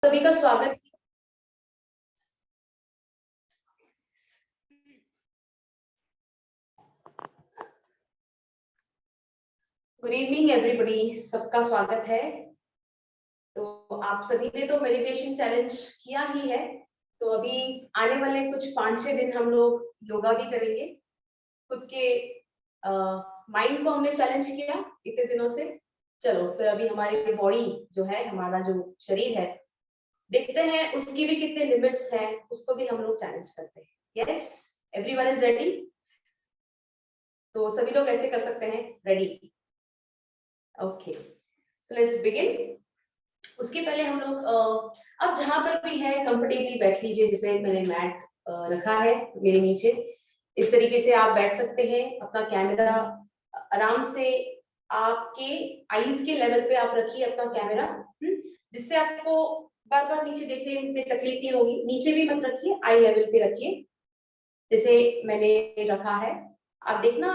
सभी का स्वागत। गुड इवनिंग एवरीबॉडी, सबका स्वागत है। तो आप सभी ने तो मेडिटेशन चैलेंज किया ही है, तो अभी आने वाले कुछ 5-6 दिन हम लोग योगा भी करेंगे। खुद के माइंड को हमने चैलेंज किया इतने दिनों से। चलो फिर अभी हमारी बॉडी जो है, हमारा जो शरीर है, देखते हैं उसकी भी कितने लिमिट्स हैं, उसको भी हम लोग चैलेंज करते हैं। Yes, everyone is ready? तो सभी लोग ऐसे कर सकते हैं, ready? Okay, so let's begin. उसके पहले हम लोग अब जहां पर भी है कंफर्टेबली बैठ लीजिए। जैसे मैंने मैट रखा है मेरे नीचे, इस तरीके से आप बैठ सकते हैं। अपना कैमरा आराम से आपके आईज के लेवल पे आप रखिए अपना कैमरा, जिससे आपको बार बार नीचे देखने में तकलीफ नहीं होगी। नीचे भी मत रखिए, आई लेवल पे रखिए जैसे मैंने रखा है। आप देखना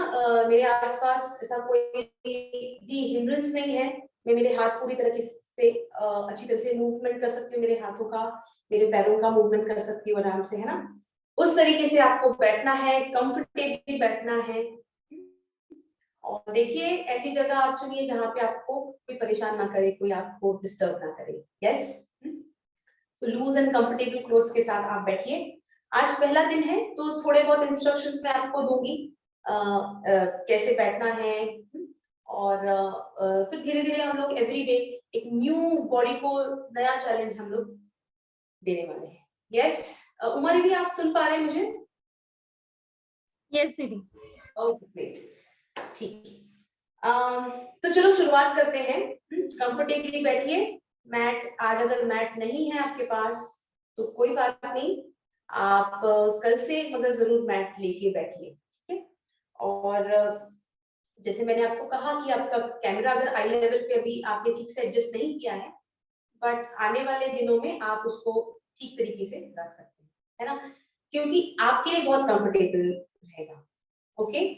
मेरे आसपास ऐसा कोई भी हिंड्रेंस नहीं है। मैं मेरे हाथ पूरी तरह से अच्छी तरह से मूवमेंट कर सकती हूँ, मेरे हाथों का, मेरे पैरों का मूवमेंट कर सकती हूँ आराम से, है ना। उस तरीके से आपको बैठना है, कंफर्टेबली बैठना है। और देखिए ऐसी जगह आप चुनिए जहां पे आपको कोई परेशान ना करे, कोई आपको डिस्टर्ब ना करे। Yes, so loose and comfortable clothes के साथ आप बैठिए। आज पहला दिन है तो थोड़े बहुत इंस्ट्रक्शंस मैं आपको दूंगी कैसे बैठना है। और फिर धीरे धीरे हम लोग एवरीडे एक न्यू बॉडी को नया चैलेंज हम लोग देने वाले हैं। यस, उमा दीदी आप सुन पा रहे हैं मुझे? यस दीदी। ओके ग्रेट, ठीक है। तो चलो शुरुआत करते हैं। कंफर्टेबली बैठिए। मैट, आज अगर मैट नहीं है आपके पास तो कोई बात नहीं, आप कल से मगर जरूर मैट लेके बैठिए, ठीक है। और जैसे मैंने आपको कहा कि आपका कैमरा अगर आई लेवल पे अभी आपने ठीक से एडजस्ट नहीं किया है, बट आने वाले दिनों में आप उसको ठीक तरीके से रख सकते हैं, है ना, क्योंकि आपके लिए बहुत कंफर्टेबल रहेगा। ओके,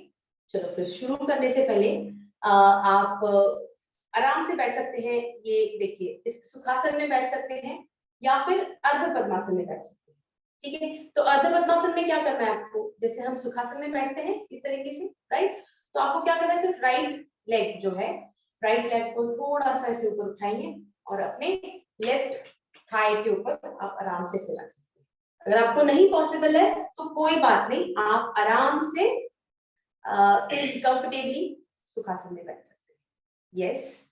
चलो फिर शुरू करने से पहले आप आराम से बैठ सकते हैं। ये देखिए, इस सुखासन में बैठ सकते हैं या फिर अर्ध पद्मासन में बैठ सकते हैं, ठीक है। तो अर्ध पद्मासन में क्या करना है आपको, जैसे हम सुखासन में बैठते हैं इस तरीके से, राइट। तो आपको क्या करना है, सिर्फ राइट लेग जो है, राइट लेग को थोड़ा सा ऐसे ऊपर उठाइए और अपने लेफ्ट थाई के ऊपर आप आराम से रख सकते हैं। अगर आपको नहीं पॉसिबल है तो कोई बात नहीं, आप आराम से कंफर्टेबली सुखासन में बैठ सकते हैं। Yes,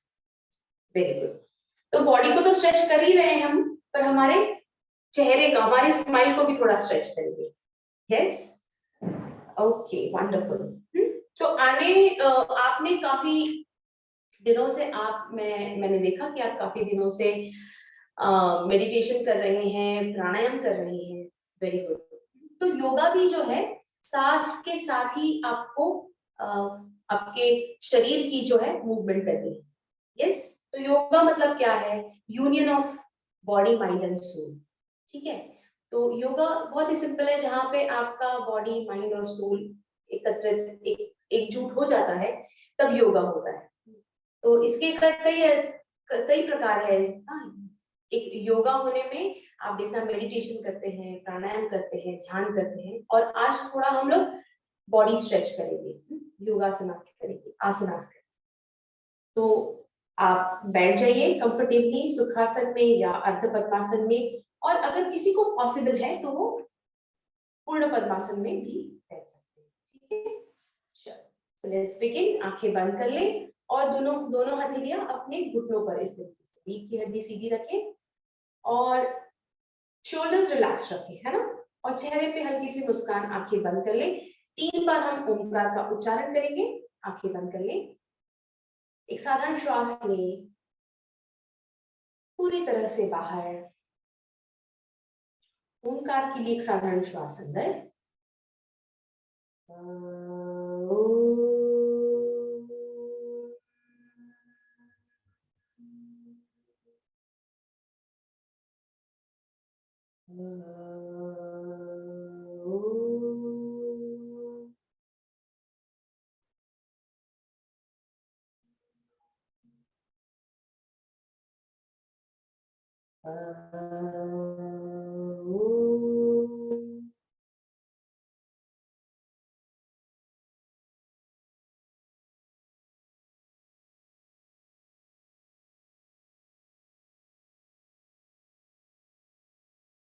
very good. तो बॉडी को तो स्ट्रेच कर ही रहे हैं हम, पर हमारे चेहरे का, हमारी स्माइल को भी थोड़ा स्ट्रेच करेंगे। Yes, okay, wonderful. तो आपने काफी दिनों से मैंने देखा कि आप काफी दिनों से मेडिटेशन कर रहे हैं, प्राणायाम कर रहे हैं। Very good. तो योगा भी जो है सांस के साथ ही आपको आपके शरीर की जो है मूवमेंट करनी है। यस, तो योगा मतलब क्या है, union of body mind and soul, ठीक है। तो योगा बहुत ही सिंपल है, जहां पे आपका बॉडी माइंड और सोल एकत्रित एकजुट हो जाता है, तब योगा होता है। तो इसके कई प्रकार है। एक योगा होने में आप देखना मेडिटेशन करते हैं, प्राणायाम करते हैं, ध्यान करते हैं, और आज थोड़ा हम लोग बॉडी स्ट्रेच करेंगे, योगासनास करेंगे, आसनास करेंगे। तो आप बैठ जाइए कंफर्टेबली सुखासन में या अर्ध पद्मासन में, और अगर किसी को पॉसिबल है तो वो पूर्ण पद्मासन में भी बैठ सकते हैं, ठीक है। चलो, सो लेट्स बिगिन। आंखें बंद कर लें और दोनों दोनों हथेलियां अपने घुटनों पर इस तरीके से, रीढ़ की हड्डी सीधी रखें और शोल्डर्स रिलैक्स रखें, है ना। और चेहरे पे हल्की सी मुस्कान, आंखें बंद कर लें। 3 बार हम ओमकार का उच्चारण करेंगे। आंखें बंद कर लें, एक साधारण श्वास लें पूरी तरह से बाहर, ओमकार के लिए एक साधारण श्वास अंदर,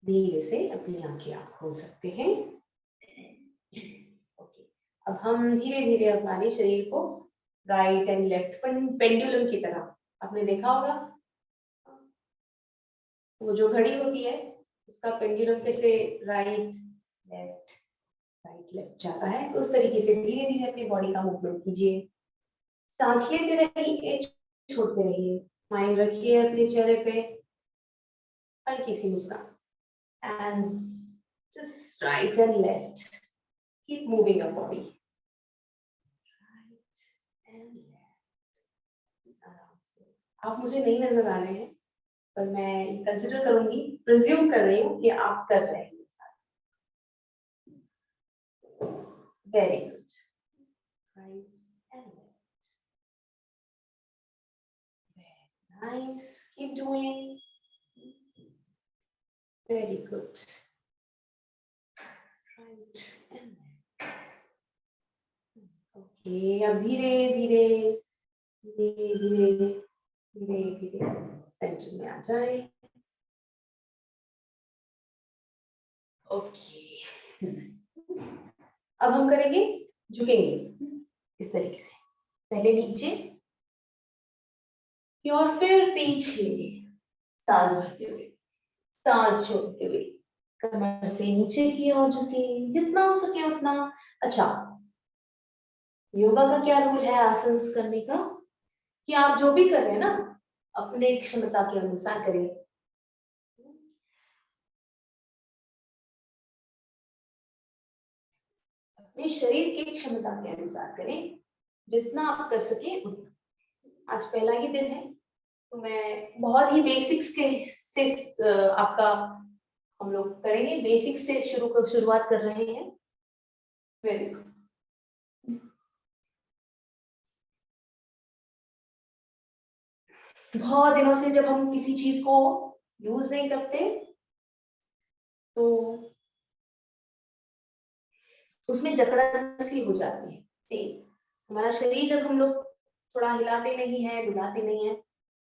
धीरे से अपनी आंखें आप खोल सकते हैं। ओके, अब हम धीरे धीरे अपने शरीर को राइट एंड लेफ्ट पेंडुलम की तरह, आपने देखा होगा वो जो घड़ी होती है उसका पेंडुलम कैसे राइट लेफ्ट जाता है, उस तरीके से धीरे धीरे अपनी बॉडी का मूवमेंट कीजिए। सांस लेते रहिए, छोड़ते रहिए, स्माइल रखिए अपने चेहरे पे, हल्की सी मुस्कान and just right and left, keep moving your body right and left. आराम से, आप मुझे नहीं नजर आ रहे हैं पर मैं कंसिडर करूंगी, प्रिज्यूम कर रही हूँ कि आप कर रहे हैं। Very good, right and left, very nice, keep doing, very good, right and left. Okay, अब धीरे धीरे धीरे धीरे धीरे धीरे सेंटर में आ जाए। ओके, अब हम करेंगे झुकेंगे इस तरीके से, पहले नीचे और फिर पीछे, सांस भरते हुए, सांस छोड़ते हुए, कमर से नीचे की ओर झुके जितना हो सके उतना। अच्छा, योगा का क्या रूल है आसन करने का, कि आप जो भी कर रहे हैं ना अपने क्षमता के अनुसार करें। अपने शरीर की क्षमता के अनुसार करें, जितना आप कर सके उतना। आज पहला ही दिन है तो मैं बहुत ही बेसिक्स के से आपका हम लोग करेंगे, बेसिक्स से शुरुआत कर रहे हैं। वेरी गुड, बहुत दिनों से जब हम किसी चीज को यूज नहीं करते तो उसमें जकड़न सी हो जाती है। हमारा शरीर जब हम लोग थोड़ा हिलाते नहीं है, डुलाते नहीं है,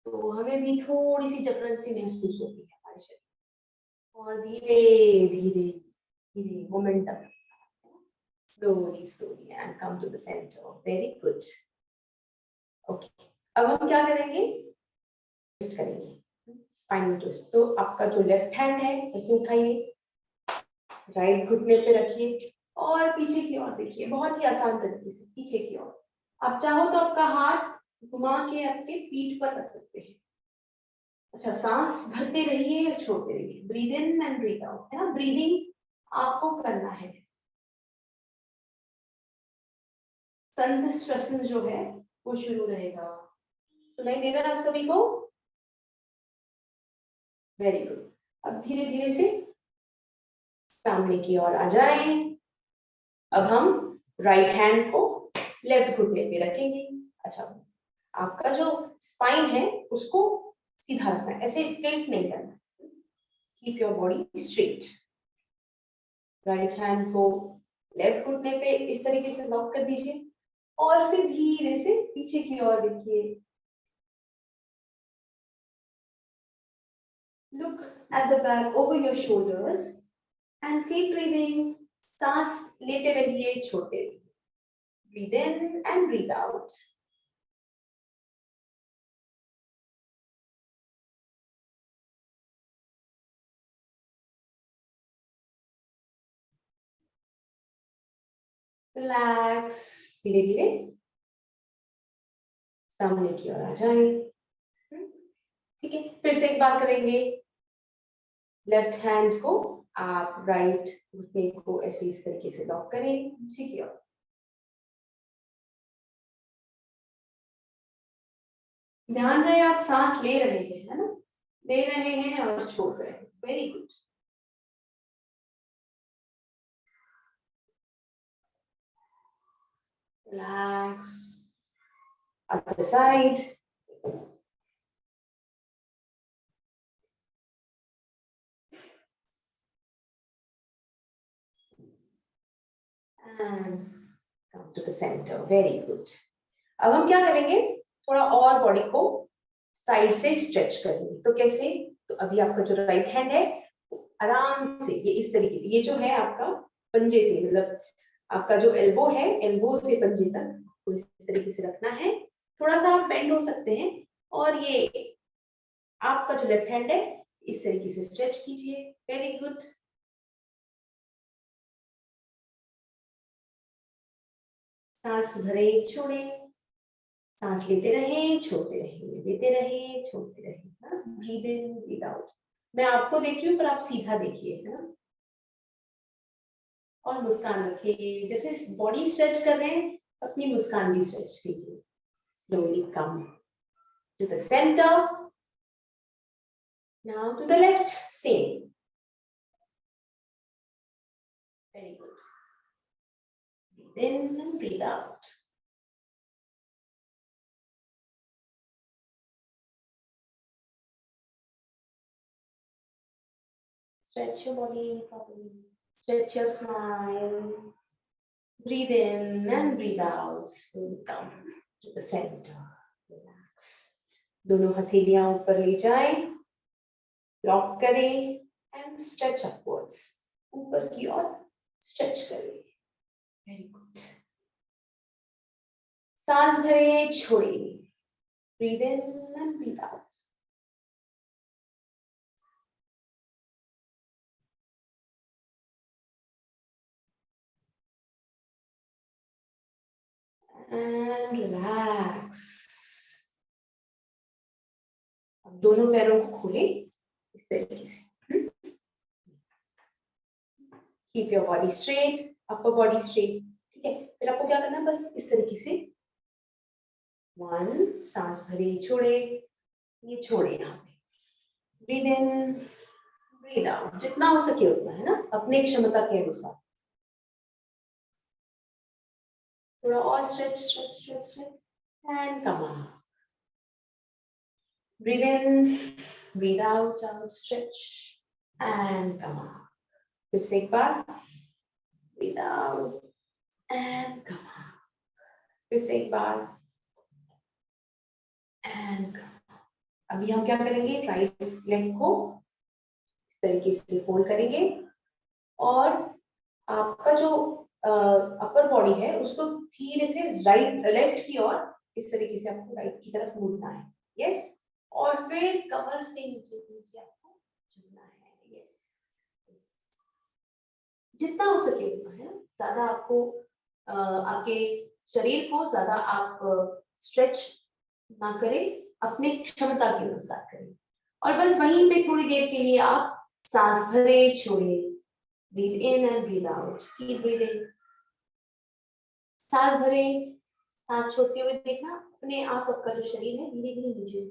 तो हमें भी थोड़ी सी जकड़न सी महसूस होती है हमारे शरीर। और धीरे धीरे धीरे momentum, slowly and come to the center. Very good. Okay, अब हम क्या करेंगे, ट्विस्ट करेंगे, स्पाइन ट्विस्ट। तो आपका जो लेफ्ट हैंड है ऐसे उठाइए, राइट घुटने पे रखिए और पीछे की ओर देखिए, बहुत ही आसान तरीके से पीछे की ओर। आप चाहो तो आपका हाथ घुमा के आपके पीठ पर रख सकते हैं। अच्छा, सांस भरते रहिए और छोड़ते रहिए, breathe in and breathe out, है ना, ब्रीदिंग आपको करना है। संधिश्वसन जो है वो शुरू रहेगा। सुनाई दे रहा है आप सभी को? वेरी गुड, अब धीरे धीरे से सामने की ओर आ जाएं। अब हम राइट हैंड को लेफ्ट घुटने पे रखेंगे। अच्छा, आपका जो स्पाइन है उसको सीधा रखना है, ऐसे टिल्ट नहीं करना। Keep your body straight. Right hand को लेफ्ट घुटने पे इस तरीके से लॉक कर दीजिए और फिर धीरे से पीछे की ओर देखिए। Look at the back over your shoulders and keep breathing. सांस लेते रहिए, छोड़ते रहिए, breathe in and breathe out. Relax, धीरे धीरे सामने की ओर आ जाएं। ठीक है, फिर से एक बार करेंगे। लेफ्ट हैंड को आप राइट घुटने को ऐसे इस तरीके से लॉक करें, ठीक है। ध्यान रहे आप सांस ले रहे हैं, है ना, ले रहे हैं और छोड़ रहे हैं। Very good. Relax, other side. And come to the center. Very good. अब हम क्या करेंगे, थोड़ा और बॉडी को साइड से स्ट्रेच करेंगे। तो कैसे, तो अभी आपका जो राइट हैंड है आराम से ये इस तरीके से, ये जो है आपका पंजे से, मतलब आपका जो एल्बो है, एल्बो से पंजे तक आपको इस तरीके से रखना है। थोड़ा सा आप बेंड हो सकते हैं, और ये आपका जो लेफ्ट हैंड है इस तरीके से स्ट्रेच कीजिए। Very good. सांस भरे छोड़े, सांस लेते रहे छोड़ते रहे, लेते रहे छोड़ते रहे। Breathe in breathe out. मैं आपको देख रही हूँ पर आप सीधा देखिए, है ना। और मुस्कान रखिए, जैसे बॉडी स्ट्रेच कर रहे हैं अपनी मुस्कान भी स्ट्रेच कीजिए। Slowly come to the centre, now to the left, same. Very good. Breathe in and breathe out. Stretch your body properly. Stretch your smile. Breathe in and breathe out. Slowly come to the center. Relax. दोनों हथेलियां ऊपर ले जाएं, lock करें and stretch upwards. ऊपर की ओर stretch करें. Very good. सांस भरें, छोड़ें. Breathe in and breathe out. And relax. अब दोनों पैरों को खोलें इस तरीके से. Keep your body straight, upper body straight. ठीक है, फिर आपको क्या करना है, बस इस तरीके से 1, सांस भरे छोड़े, ये छोड़े यहाँ पे. ब्रीद इन ब्रीद आउट, जितना हो सके उतना, है ना, अपने क्षमता के अनुसार. थोड़ा और stretch stretch stretch stretch and come on. Breathe in breathe out, out stretch and come on. फिर से एक बार, breathe out and come on. फिर से एक बार एंड. अभी हम क्या करेंगे, राइट लेग को इस तरीके से फोल्ड करेंगे, और आपका जो अपर बॉडी है उसको धीरे से राइट लेफ्ट की ओर इस तरीके से आपको राइट की तरफ मुड़ना है. यस. और फिर कमर से नीचे नीचे आपको झुकना है. यस. जितना हो सके उतना, है ना. ज्यादा आपको आपके शरीर को ज्यादा आप स्ट्रेच ना करें, अपने क्षमता के अनुसार करें. और बस वहीं पे थोड़ी देर के लिए आप सांस भरे छोड़े. Breathe in and breathe out. Keep breathing. सांस भरे, सांस छोड़ते हुए देखना अपने आप आपका जो शरीर है धीरे धीरे नीचे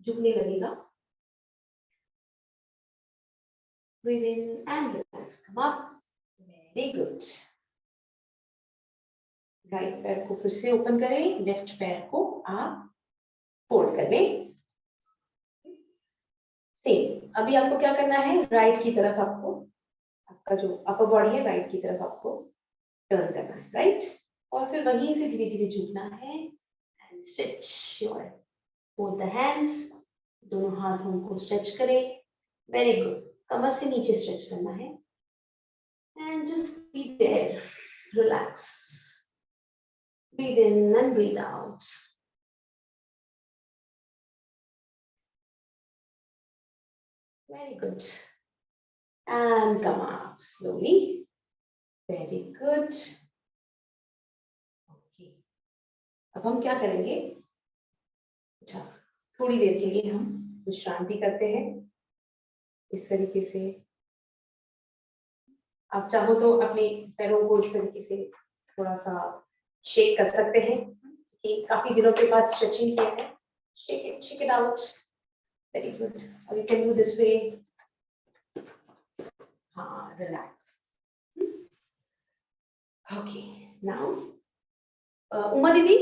झुकने लगेगा. Breathe in and relax. Come up. Very good. Right पैर को फिर से ओपन करें, लेफ्ट पैर को आप फोल्ड कर लें. सेम. अभी आपको क्या करना है, राइट की तरफ आपको, आपका जो अपर बॉडी है राइट की तरफ आपको टर्न करना है. राइट. और फिर वहीं से धीरे धीरे झुकना है and stretch your both the hands. दोनों हाथों को स्ट्रेच करें. Very good. कमर से नीचे स्ट्रेच करना है and just be there. Relax. Breathe in and breathe out. Very good. And come up slowly. Very good. Okay. अब हम क्या करेंगे, अच्छा, थोड़ी देर के लिए हम विश्रांति करते हैं इस तरीके से. आप चाहो तो अपने पैरों को इस तरीके से थोड़ा सा शेक कर सकते हैं, कि काफी दिनों के बाद स्ट्रेचिंग किया है. Shake it out. Very good. और you can do this way. हाँ, रिलैक्स. ओके. नाउ उमा दीदी.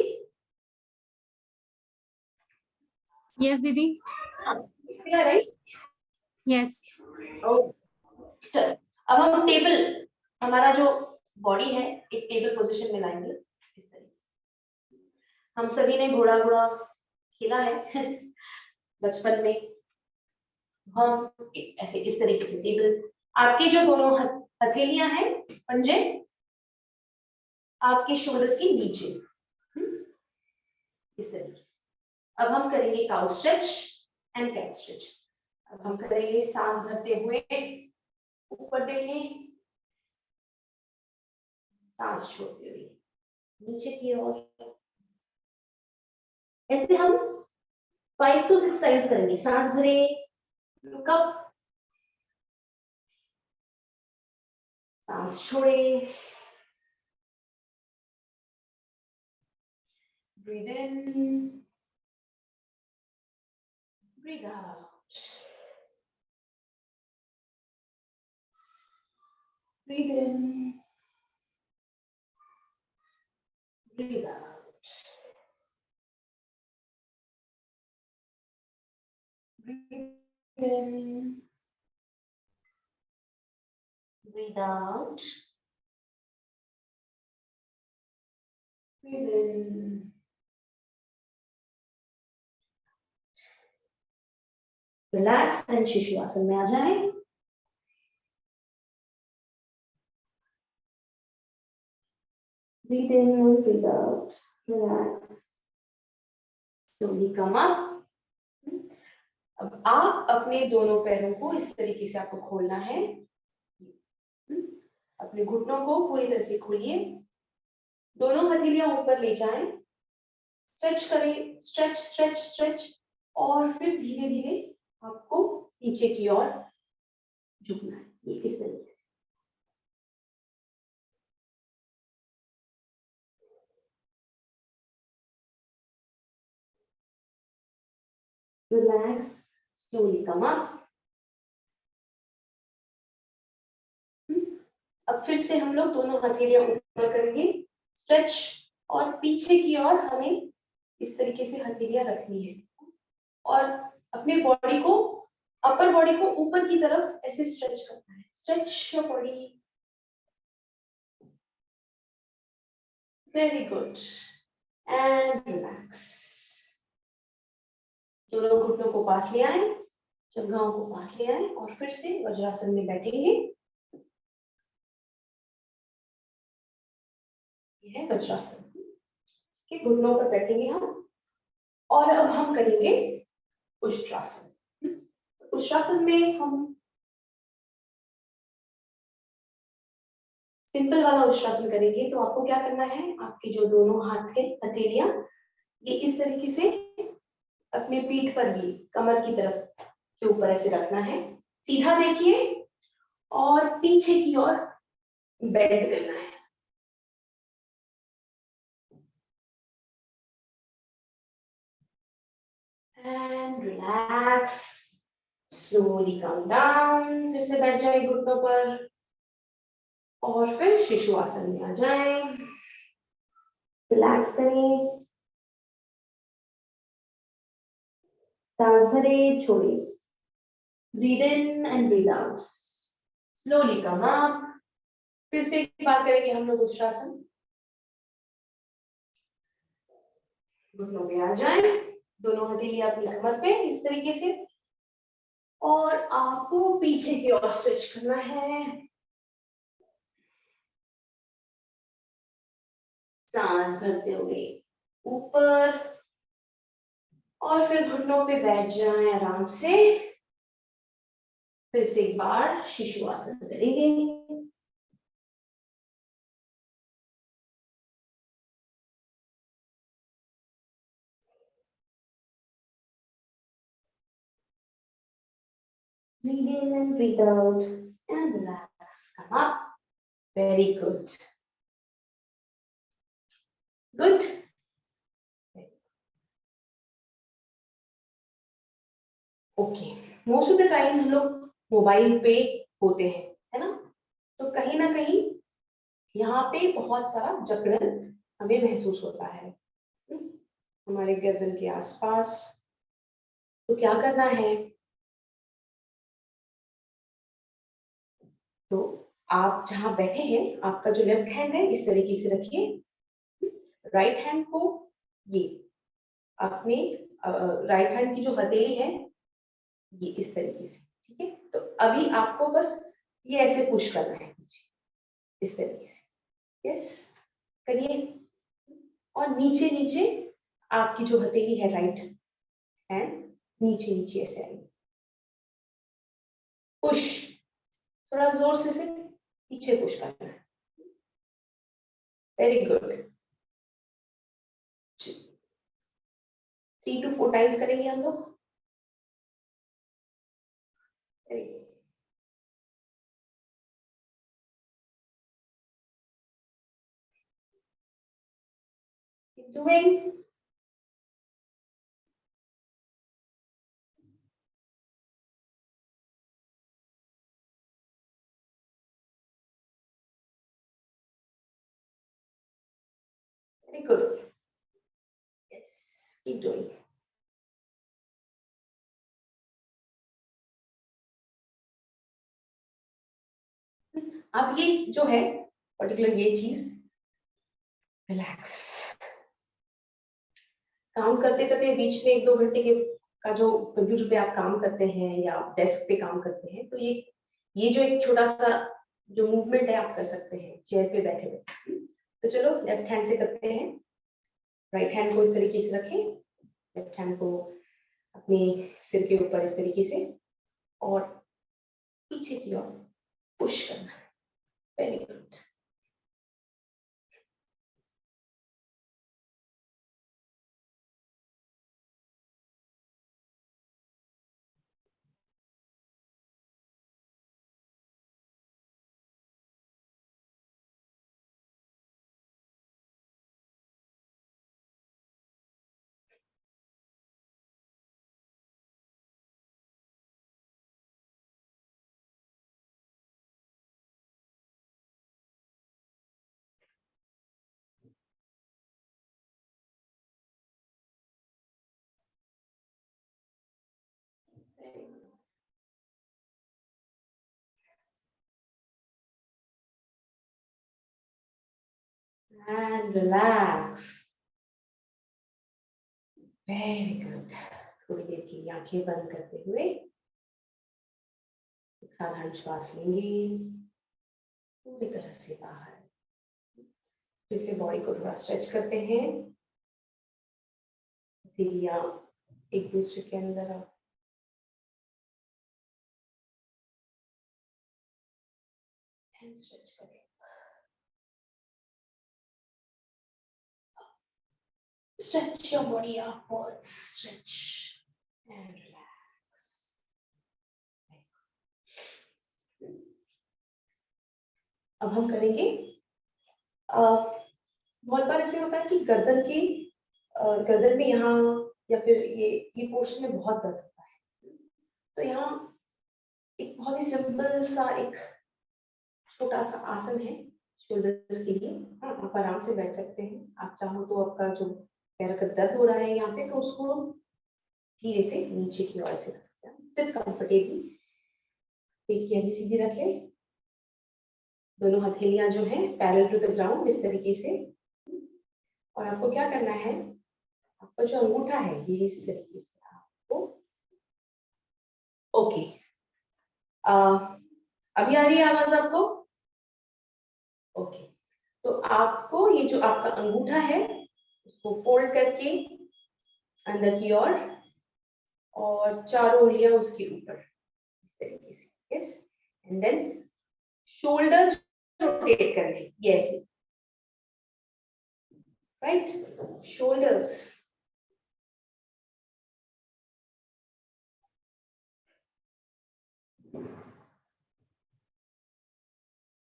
यस दीदी. राइट. यस. चल, अब हम टेबल, हमारा जो बॉडी है एक टेबल पोजीशन में लाएंगे. इस तरीके से हम सभी ने घोड़ा घोड़ा खेला है बचपन में. हम ऐसे इस तरीके से टेबल आपके जो दोनों हथेलियां हैं, पंजे आपके शोल्डर्स के नीचे, इस तरीके से। अब हम करेंगे cow stretch and cat stretch. अब हम करेंगे सांस भरते हुए ऊपर देखें, सांस छोड़ते हुए नीचे की ओर। ऐसे हम 5 to 6 टाइम्स करेंगे। सांस भरे, लुक अप, सांस छोड़े, breathe in, breathe out, breathe in, breathe out, breathe in, breathe out, breathe in, relax and शिशु आसन में आ जाएं। Breathe in and breathe out. Relax. Slowly come up. अब आप अपने दोनों पैरों को इस तरीके से आपको खोलना है। अपने घुटनों को पूरी तरह से खोलिए, दोनों हथेलियां ऊपर ले जाएं, स्ट्रेच करें, स्ट्रेच स्ट्रेच स्ट्रेच, और फिर धीरे धीरे आपको नीचे की ओर झुकना है। ये इस तरीके से। Relax, slowly come up. अब फिर से हम लोग दोनों हथेलियां ऊपर करेंगे, स्ट्रेच, और पीछे की ओर हमें इस तरीके से हथेलियां रखनी है, और अपने बॉडी को, अपर बॉडी को ऊपर की तरफ ऐसे स्ट्रेच करना है। Stretch your body, very good, and relax. दोनों घुटनों को पास ले आए, जंघाओं को पास ले आए, और फिर से वज्रासन में बैठेंगे। यह है वज्रासन के, घुटनों पर बैठेंगे हम, और अब हम करेंगे उष्ट्रासन। उष्ट्रासन में हम सिंपल वाला उष्ट्रासन करेंगे। तो आपको क्या करना है, आपके जो दोनों हाथ के हथेलियां ये इस तरीके से अपने पीठ पर, ये कमर की तरफ के ऊपर ऐसे रखना है, सीधा देखिए, और पीछे की ओर बेंड करना है। And relax, slowly come down, फिर से बैठ जाए घुटनों पर, और फिर शिशु आसन में आ जाए। रिलैक्स करें, सांस भरे, छोड़िए, breathe in and breathe out, slowly come up. फिर से एक बार करेंगे हम लोग उष्ट्रासन। घुटनों पे आ जाए, दोनों हथेलियां अपनी कमर पे इस तरीके से, और आपको पीछे की ओर स्ट्रेच करना है। सांस भरते हुए ऊपर, और फिर घुटनों पे बैठ जाएं आराम से। फिर से एक बार शिशु आसन करेंगे। Breathe in and breathe out and relax. Come up. Very good. Good. Okay. Most of the times हम लोग मोबाइल पे होते हैं, है ना? तो कहीं ना कहीं यहाँ पे बहुत सारा जकड़न हमें महसूस होता है हमारे गर्दन के आसपास। तो क्या करना है, तो आप जहां बैठे हैं, आपका जो लेफ्ट हैंड है इस तरीके से रखिए, राइट हैंड को ये अपने राइट हैंड की जो हथेली है ये इस तरीके से, ठीक है? तो अभी आपको बस ये ऐसे पुश करना है नीचे, इस तरीके से। यस, करिए। और नीचे नीचे आपकी जो हथेली है राइट हैंड नीचे नीचे ऐसे आएगी, पुश, थोड़ा जोर से पीछे पुश करना है। Very good. 3 to 4 टाइम्स करेंगे हम लोग। Very good. Keep doing. Very good. Yes, keep doing. अब ये जो है पर्टिकुलर ये चीज, रिलैक्स। काम करते करते बीच में 1-2 घंटे के का जो कंप्यूटर पे आप काम करते हैं या डेस्क पे काम करते हैं, तो ये जो एक छोटा सा जो मूवमेंट है आप कर सकते हैं चेयर पे बैठे हुए। तो चलो लेफ्ट हैंड से करते हैं। राइट हैंड को इस तरीके से रखें, लेफ्ट हैंड को अपने सिर के ऊपर इस तरीके से और पीछे की ओर पुश करना। Very good. And relax. Very good. थोड़ी देर के लिए आंखें बंद करते हुए एक साधारण श्वास लेंगे पूरी तरह से बाहर। फिर से बॉडी को थोड़ा स्ट्रेच करते हैं, हथेलियां एक दूसरे के अंदर आओ। एंड स्ट्रेच करें। Stretch your body upwards, stretch and relax. अब हम करेंगे, बहुत बार ऐसे होता है कि गर्दन में यहाँ या फिर ये पोर्शन में बहुत दर्द होता है, तो यहाँ एक बहुत ही सिंपल सा एक छोटा सा आसन है शोल्डर्स के लिए। हाँ, आप आराम से बैठ सकते हैं। आप चाहो तो आपका जो पैर का दर्द हो रहा है यहाँ पे, तो उसको धीरे से नीचे की ओर से रख सकते हैं। सिर्फ कंफर्टेबली पेट की हड्डी सीधी रखें, दोनों हथेलियां जो हैं पैरेलल टू द ग्राउंड इस तरीके से। और आपको क्या करना है, आपका जो अंगूठा है ये इस तरीके से आपको, ओके, अभी आ रही है आवाज आपको? ओके, तो आपको ये जो आपका अंगूठा है उसको फोल्ड करके अंदर की ओर और चारों उंगलियां उसके ऊपर इस तरीके से। Yes, and then shoulders rotate करने। Yes, right, shoulders.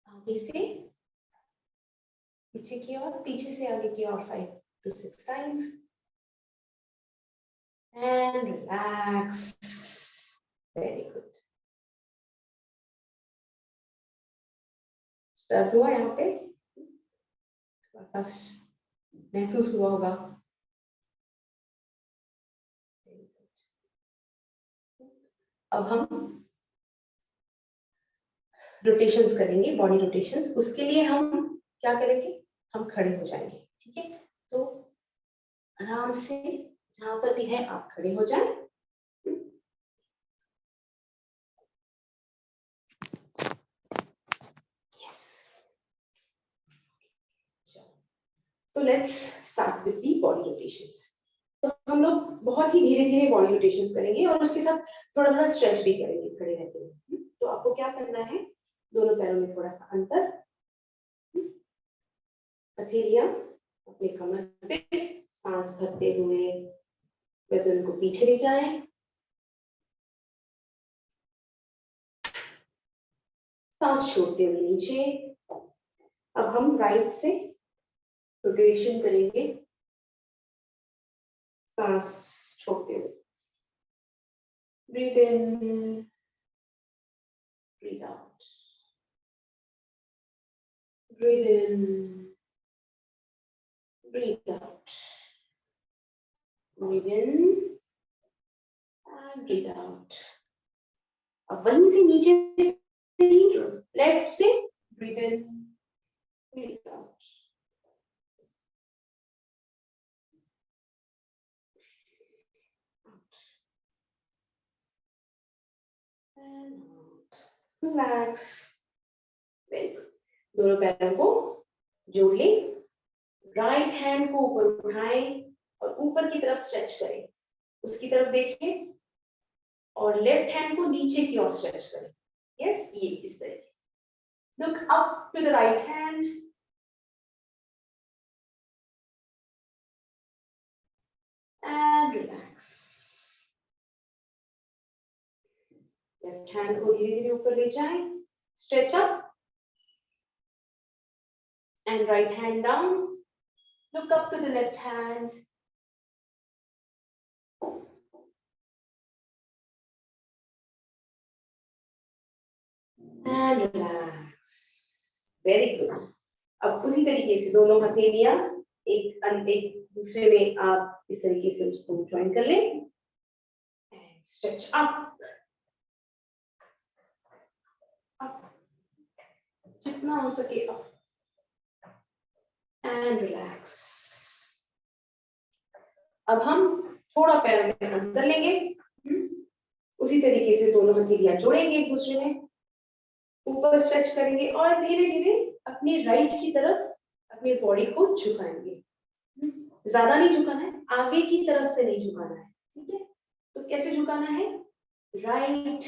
आगे से पीछे की ओर, पीछे से आगे की ओर 5 to 6 times. And relax. Very good. दर्द हुआ यहाँ पे? थोड़ा सा महसूस हुआ होगा। अब हम रोटेशंस करेंगे, बॉडी रोटेशंस। उसके लिए हम क्या करेंगे, हम खड़े हो जाएंगे। ठीक है, तो आराम से जहां पर भी है आप खड़े हो जाएं। So let's start with the body rotations. तो हम लोग बहुत ही धीरे धीरे बॉडी रोटेशंस करेंगे और उसके साथ थोड़ा थोड़ा स्ट्रेच भी करेंगे खड़े रहते हुए। तो आपको क्या करना है, दोनों पैरों में थोड़ा सा अंतर, हथेलियां अपने कमर पे, सांस भरते हुए गर्दन को पीछे ले जाएं, सांस छोड़ते हुए नीचे। अब हम राइट से रोटेशन करेंगे, सांस छोड़ते हुए, breathe in, breathe out, breathe in, breathe out, breathe in and breathe out. अब वहीं से नीचे से लेफ्ट से breathe in, breathe out. Out. And out. Relax. Very good. दोनों पैरों को जोड़ लें, राइट हैंड को ऊपर उठाएं और ऊपर की तरफ स्ट्रेच करें, उसकी तरफ देखें, और लेफ्ट हैंड को नीचे की ओर स्ट्रेच करें। यस, ये इस तरीके से। Look up to the right hand and relax. Left hand को धीरे धीरे ऊपर ले जाएं, stretch up and right hand down. Look up to the left hand. And relax. Very good. अब उसी तरीके से दोनों हथेलियां एक दूसरे में आप इस तरीके से उसको ज्वाइन कर लें। And stretch up. Up. जितना हो सके up. And relax. अब हम थोड़ा पैर में अंदर लेंगे, उसी तरीके से दोनों हथेलियां जोड़ेंगे एक दूसरे में, ऊपर स्ट्रेच करेंगे और धीरे धीरे अपनी राइट की तरफ अपनी बॉडी को झुकाएंगे। ज्यादा नहीं झुकाना है, आगे की तरफ से नहीं झुकाना है, ठीक है? तो कैसे झुकाना है? राइट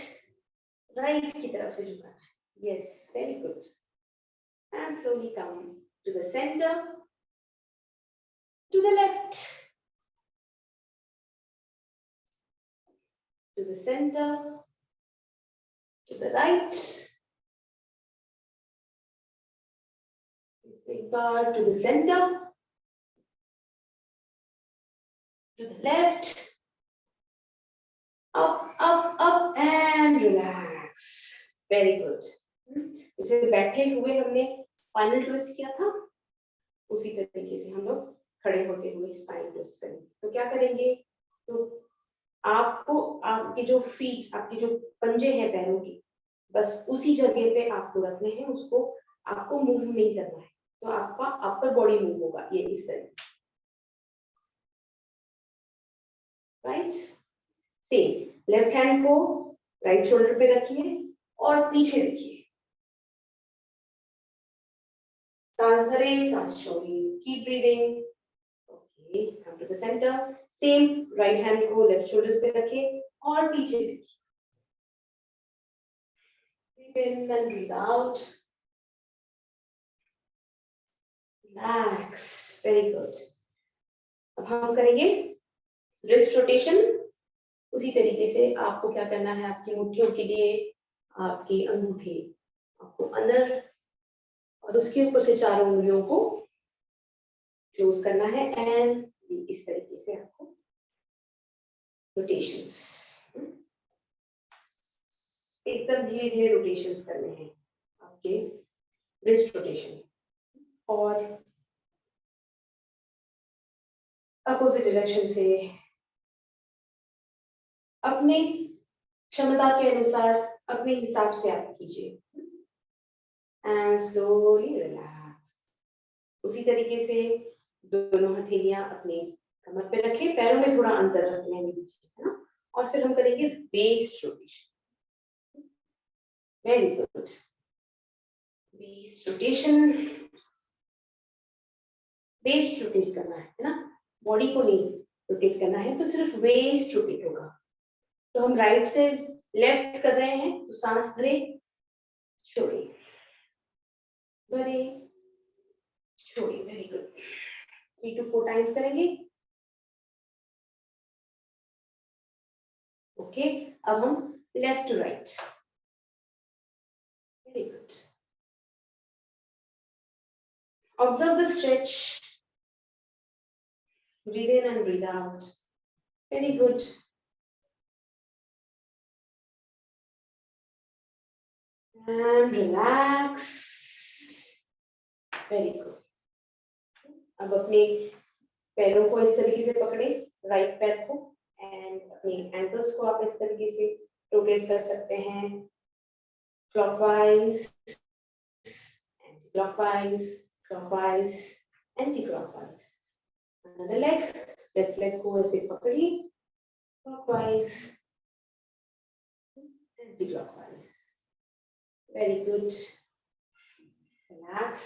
की तरफ से झुकाना है। Yes, very good. And slowly come to the center, to the left, to the center, to the right, एक बार to the center, to the left, up and relax. Very good. इसे बैठे हुए हमने स्पाइनल ट्विस्ट किया था, उसी तरीके से हम लोग खड़े होते हुए स्पाइनल ट्विस्ट करेंगे। तो क्या करेंगे, तो आपको आपके जो फीट, आपके जो पंजे हैं पैरों के, बस उसी जगह पे आपको रखने हैं, उसको आपको मूव नहीं करना है। तो आपका अपर बॉडी मूव होगा ये इस तरीके से, राइट। सेम लेफ्ट हैंड को राइट शोल्डर पे रखिए और पीछे रखिए, सांस भरे, सांस छोड़िए, keep breathing. Okay, come to the centre. Same right hand को लेफ्ट शोल्डर पे रखिए और पीछे रखिए। Breathe in and breathe out, relax, very good. अब हम करेंगे रिस्ट रोटेशन। उसी तरीके से आपको क्या करना है, आपकी मुट्ठियों के लिए आपके अंगूठे आपको अंदर और उसके ऊपर से चारों उंगलियों को क्लोज करना है एंड इस तरीके से आपको रोटेशंस, एकदम धीरे धीरे रोटेशंस करने हैं आपके रिस्ट रोटेशन। और अपोजिट डायरेक्शन से अपने क्षमता के अनुसार अपने हिसाब से आप कीजिए एंड स्लोली रिलैक्स। उसी तरीके से दोनों हथेलियां अपने कमर पे रखें, पैरों में थोड़ा अंतर रखने में दीजिए, है ना? और फिर हम करेंगे waist rotation. Very good, waist rotation. Waist rotate करना है ना, बॉडी को नहीं रोटेट करना है, तो सिर्फ वेस्ट रोटेट होगा। तो हम राइट से लेफ्ट कर रहे हैं, तो सांस भरे छोड़े, भरे छोड़े, वेरी गुड। 3 to 4 टाइम्स करेंगे। ओके, अब हम left to right, very good. Observe the stretch. Breathe in and breathe out. Very good. And relax. Very good. अब अपने पैरों को इस तरीके से पकड़े, राइट पैर को, एंड अपने एंकल्स को आप इस तरीके से रोटेट कर सकते हैं, clockwise, anti clockwise, clockwise, anti clockwise. Another leg, left leg को ऐसे पकड़िए, clockwise, anti-clockwise. Very good. Relax.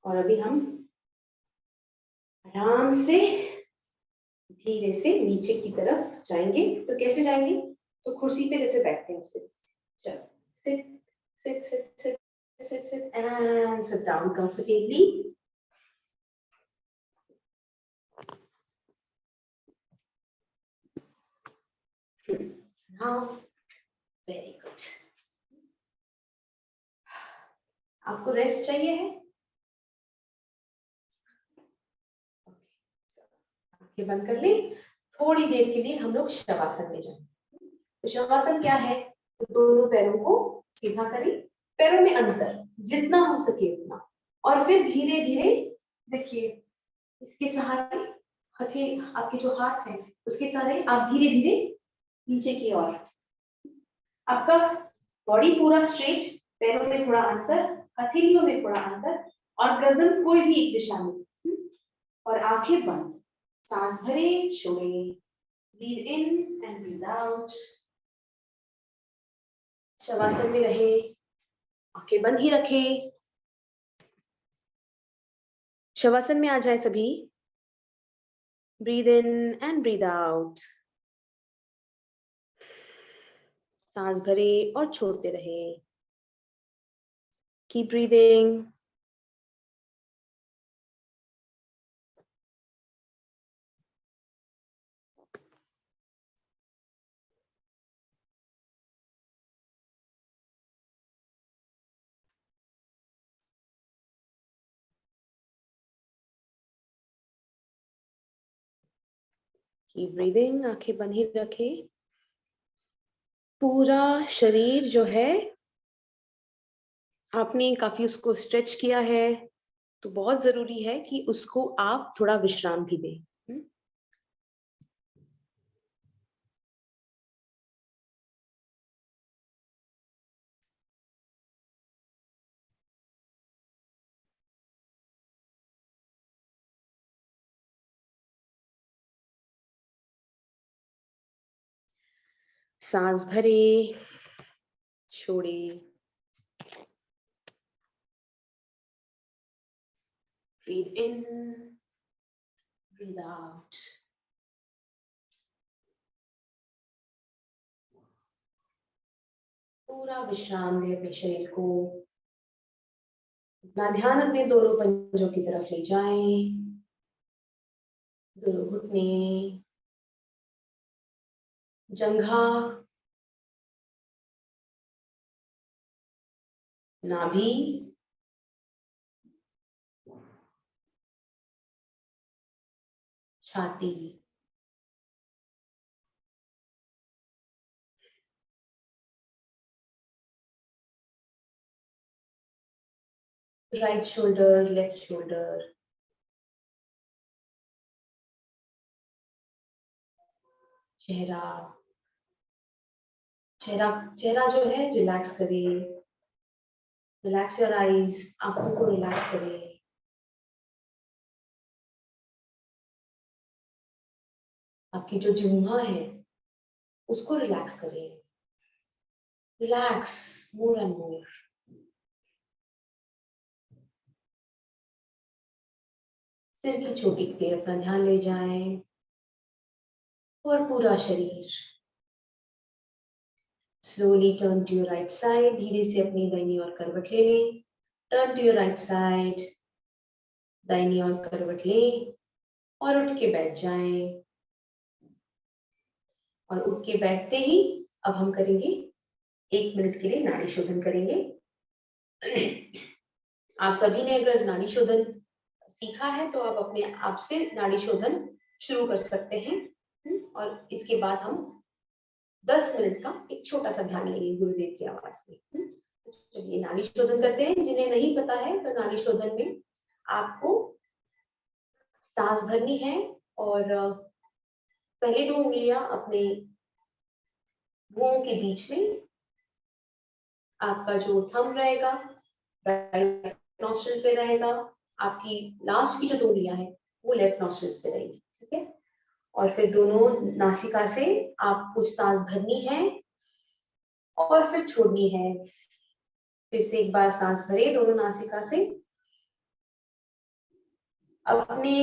और अभी हम आराम से धीरे से नीचे की तरफ जाएंगे। तो कैसे जाएंगे? तो कुर्सी पे जैसे बैठते हैं उससे। चलो, sit, sit, sit, sit, sit, sit, and sit down comfortably. Now, very good. आपको रेस्ट चाहिए है? आंखें बंद कर लें। थोड़ी देर के लिए हम लोग शवासन में जाएंगे। तो शवासन क्या है? तो दोनों पैरों को सीधा करें, पैरों में अंतर जितना हो सके उतना, और फिर धीरे धीरे देखिए इसके सहारे, हथे आपके जो हाथ है उसके सहारे आप धीरे धीरे नीचे की ओर। आपका बॉडी पूरा स्ट्रेट, पैरों में थोड़ा अंतर, हथेलियों में थोड़ा अंतर, और गर्दन कोई भी एक दिशा में, और आंखें बंद। सांस भरे छोड़े, breathe in and breathe out. Shavasana में रहे, आंखें बंद ही रखे। शवासन में आ जाए सभी। Breathe in and breathe out. सांस भरे और छोड़ते रहे। Keep breathing. कीप ब्रीदिंग, आंखें बंद ही रखें। पूरा शरीर जो है आपने काफी उसको स्ट्रेच किया है, तो बहुत जरूरी है कि उसको आप थोड़ा विश्राम भी दें। सांस भरे छोड़े, ब्रीद इन, ब्रीद आउट। पूरा विश्राम दे अपने शरीर को। अपना ध्यान अपने दोनों पंजों की तरफ ले जाएं, दोनों घुटने, जंघा, नाभि, छाती, राइट शोल्डर, लेफ्ट शोल्डर, चेहरा, चेहरा चेहरा जो है रिलैक्स करिए। रिलैक्स योर आईज, आंखों को रिलैक्स करिए। आपकी जो जिह्वा है उसको रिलैक्स करिए। Relax more and more. सिर की चोटी पे अपना ध्यान ले जाएं और पूरा शरीर। Slowly turn to your right side, धीरे से अपनी दाहिनी ओर करवट ले लें। Turn to your right side, दाहिनी ओर करवट लें और उठ के बैठ जाएं। और उठ के बैठते ही अब हम करेंगे 1 मिनट के लिए नाड़ी शोधन करेंगे। आप सभी ने अगर नाड़ी शोधन सीखा है तो आप अपने आप से नाड़ी शोधन शुरू कर सकते हैं। और इसके बाद हम 10 मिनट का एक छोटा सा ध्यान लेंगे गुरुदेव की आवाज में। तो चलिए नाड़ी शोधन करते हैं। जिन्हें नहीं पता है तो नाड़ी शोधन में आपको सांस भरनी है और पहले 2 उंगलियां अपने भुवों के बीच में, आपका जो थंब रहेगा राइट नॉस्ट्रिल पे रहेगा, आपकी लास्ट की जो 2 उंगलियां हैं वो लेफ्ट नॉस्ट्रिल्स पे रहेगी। ठीक है, और फिर दोनों नासिका से आप कुछ सांस भरनी है और फिर छोड़नी है। फिर से एक बार सांस भरे दोनों नासिका से। अपने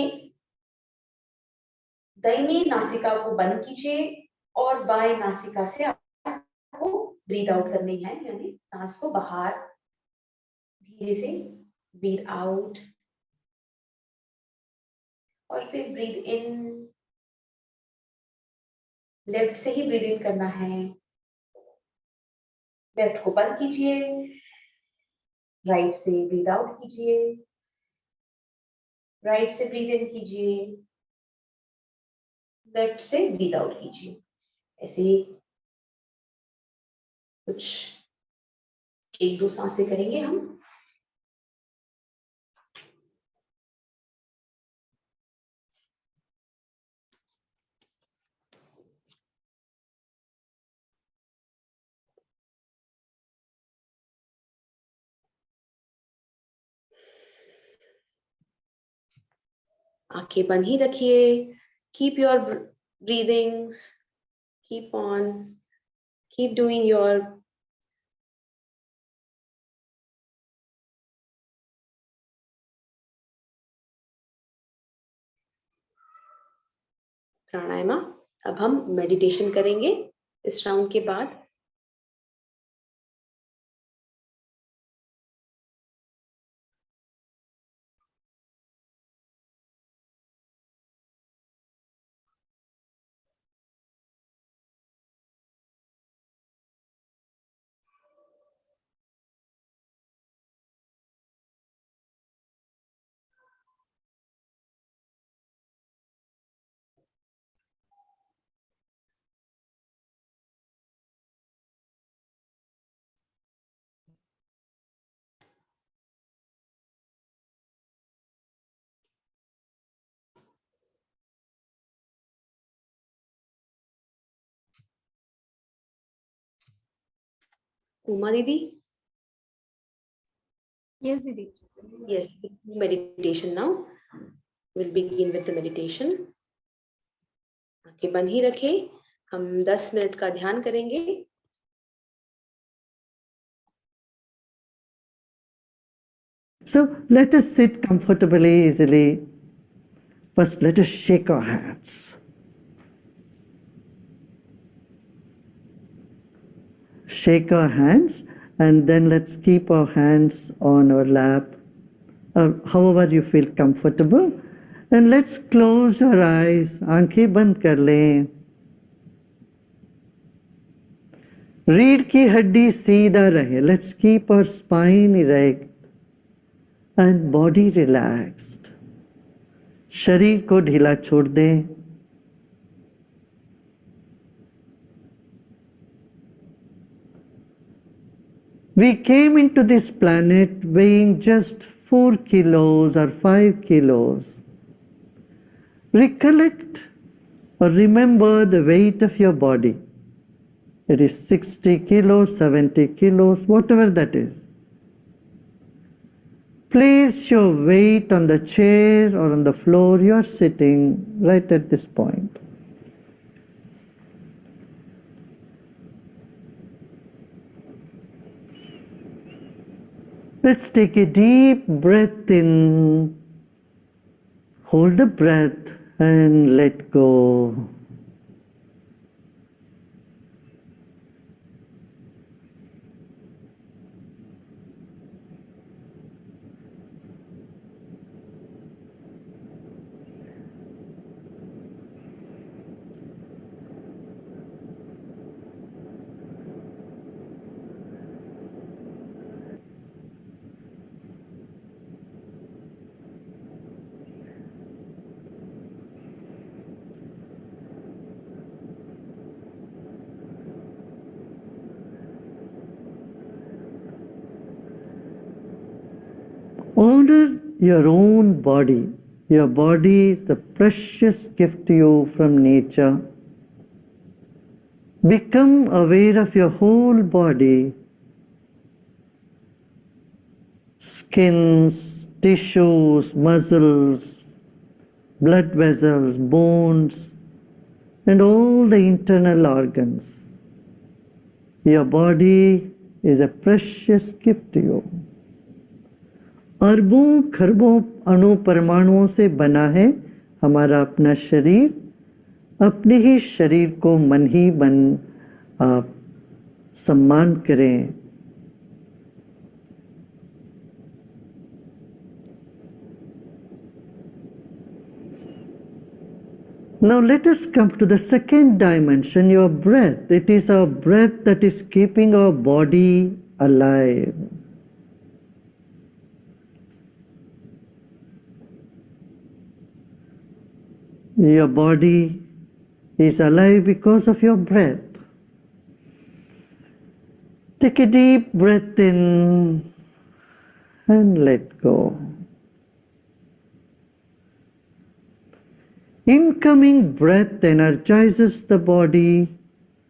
दाहिनी नासिका को बंद कीजिए और बाएं नासिका से आपको ब्रीथ आउट करनी है, यानी सांस को बाहर धीरे से ब्रीथ आउट और फिर ब्रीथ इन। लेफ्ट से ही ब्रीथ इन करना है। लेफ्ट को बंद कीजिए, राइट से ब्रीथ आउट कीजिए, राइट से ब्रीथ इन कीजिए, लेफ्ट से ब्रीथ आउट कीजिए। ऐसे ही कुछ 1-2 सांसें करेंगे हम। आंखें बंद ही रखिए। Keep your breathings, keep on, keep doing your pranayama. अब हम मेडिटेशन करेंगे इस राउंड के बाद। उमा दीदी, Yes, Didi. yes, meditation now. We'll begin with the meditation. आंखें बंद ही रखें। हम 10 मिनट का ध्यान करेंगे। So let us sit comfortably, easily. First, let us shake our hands. Shake our hands, and then let's keep our hands on our lap, or however you feel comfortable. And let's close our eyes. आंखें बंद कर लें। रीढ़ की हड्डी सीधा रहे. Let's keep our spine erect and body relaxed. शरीर को ढीला छोड़ दें. We came into this planet weighing just 4 kilos or 5 kilos. Recollect or remember the weight of your body. It is 60 kilos, 70 kilos, whatever that is. Place your weight on the chair or on the floor you are sitting right at this point. Let's take a deep breath in, Hold the breath and let go. Honor your own body. Your body is the precious gift to you from nature. Become aware of your whole body. Skins, tissues, muscles, blood vessels, bones, and all the internal organs. Your body is a precious gift to you. अरबों खरबों अणु परमाणुओं से बना है हमारा अपना शरीर। अपने ही शरीर को मन ही मन आप सम्मान करें। Now let us come to the second dimension, your breath. It is our breath that is keeping our body alive. Your body is alive because of your breath. Take a deep breath in and let go. Incoming breath energizes the body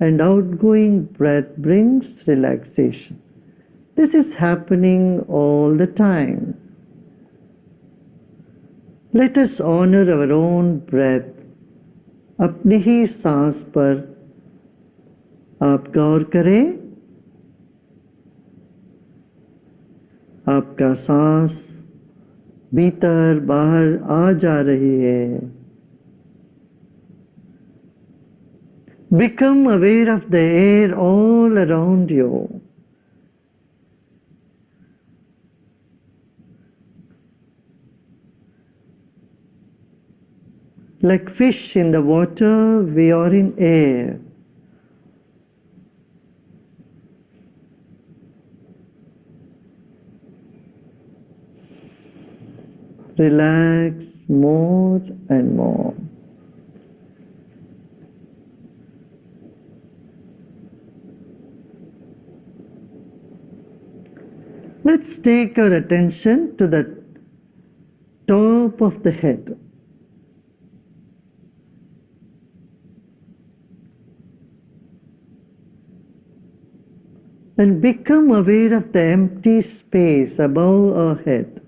and outgoing breath brings relaxation. This is happening all the time. Let us honor our own breath. अपनी ही सांस पर आप गौर करें। आपका सांस भीतर बाहर आ जा रही है। Become aware of the air all around you. Like fish in the water, we are in air. Relax more and more. Let's take our attention to the top of the head. And become aware of the empty space above our head.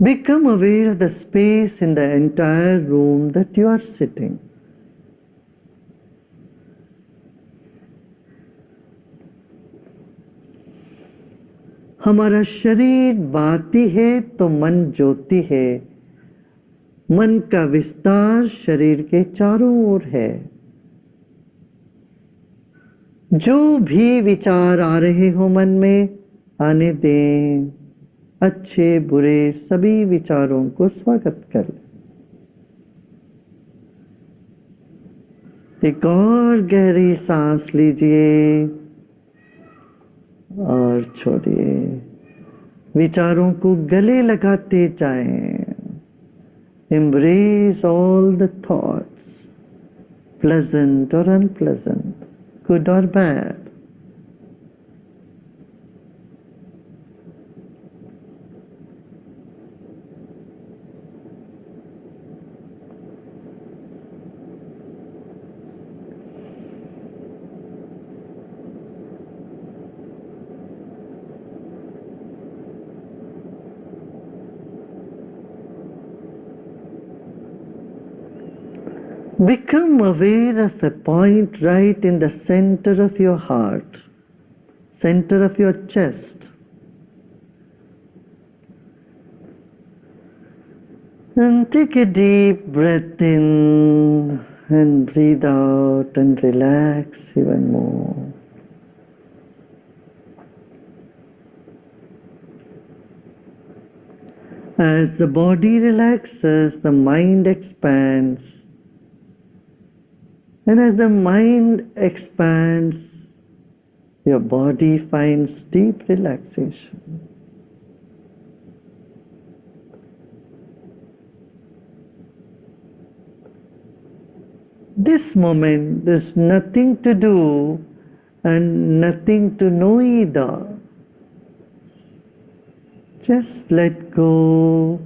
Become aware of the space in the entire room that you are sitting. हमारा शरीर बाती है तो मन ज्योति है। मन का विस्तार शरीर के चारों ओर है। जो भी विचार आ रहे हो मन में आने दें। अच्छे बुरे सभी विचारों को स्वागत कर लें। एक और गहरी सांस लीजिए और छोड़िए। विचारों को गले लगाते जाएं। Embrace all the thoughts, pleasant or unpleasant, good or bad. Become aware of a point right in the center of your heart, center of your chest. And take a deep breath in and breathe out and relax even more. As the body relaxes, the mind expands. And as the mind expands, your body finds deep relaxation. This moment, there's nothing to do and nothing to know either. Just let go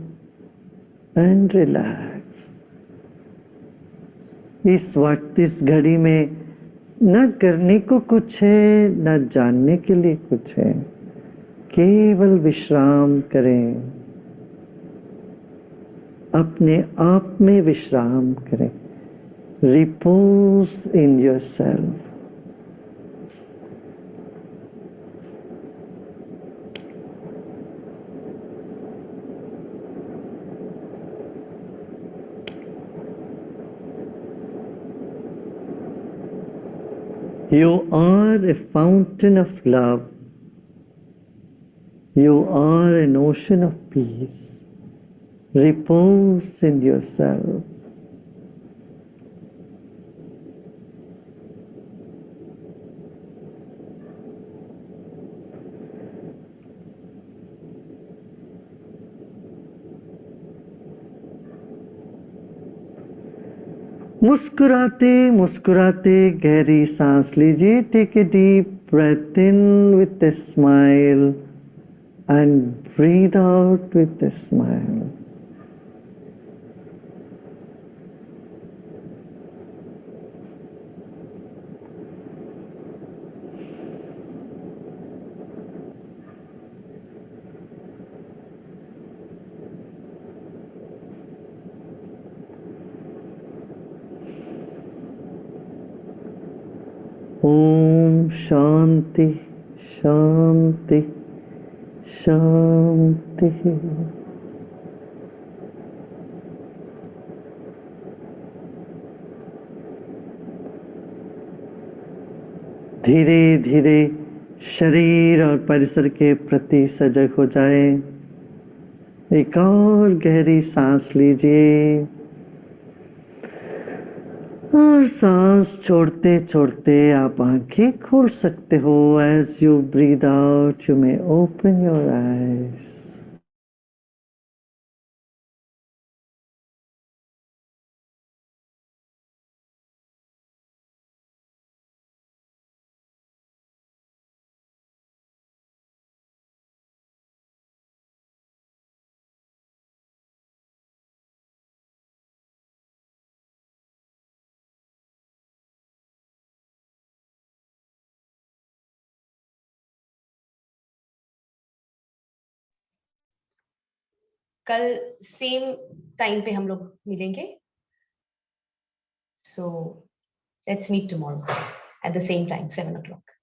and relax. इस वक्त इस घड़ी में न करने को कुछ है न जानने के लिए कुछ है, केवल विश्राम करें, अपने आप में विश्राम करें. Repose in yourself. You are a fountain of love. You are an ocean of peace. Repose in yourself. मुस्कुराते मुस्कुराते गहरी सांस लीजिए. Take a deep breath in with a smile and breathe out with a smile. ओम शांति शांति शांति. धीरे धीरे शरीर और परिसर के प्रति सजग हो जाए. एक और गहरी सांस लीजिए और सांस छोड़ते छोड़ते आप आंखें खोल सकते हो. As you breathe out you may open your eyes. कल सेम टाइम पे हम लोग मिलेंगे. So let's meet tomorrow at the same time, 7 o'clock.